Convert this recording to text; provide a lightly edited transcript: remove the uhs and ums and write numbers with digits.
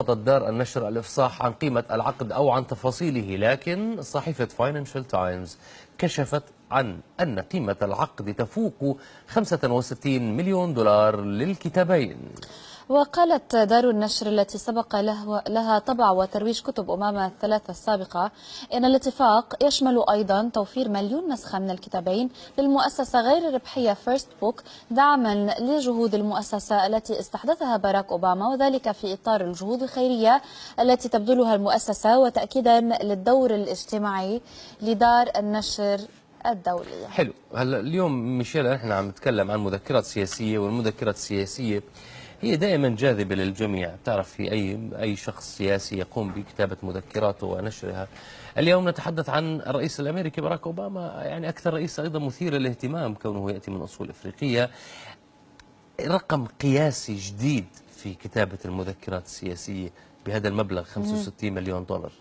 رفضت دار النشر الإفصاح عن قيمة العقد أو عن تفاصيله، لكن صحيفة فاينانشال تايمز كشفت عن أن قيمة العقد تفوق 65 مليون دولار للكتابين. وقالت دار النشر التي سبق لها طبع وترويج كتب أمامة الثلاثة السابقة إن الاتفاق يشمل أيضا توفير مليون نسخة من الكتابين للمؤسسة غير الربحية فيرست بوك، دعما لجهود المؤسسة التي استحدثها باراك أوباما، وذلك في إطار الجهود الخيرية التي تبذلها المؤسسة، وتأكيدا للدور الاجتماعي لدار النشر الدولية. حلو. هلا اليوم ميشيل نحن عم نتكلم عن مذكرات سياسية، والمذكرات السياسية هي دائما جاذبة للجميع. بتعرف في أي شخص سياسي يقوم بكتابة مذكراته ونشرها. اليوم نتحدث عن الرئيس الأمريكي باراك أوباما، يعني أكثر رئيس أيضا مثير للاهتمام كونه يأتي من أصول إفريقية. رقم قياسي جديد في كتابة المذكرات السياسية بهذا المبلغ 65 مليون دولار.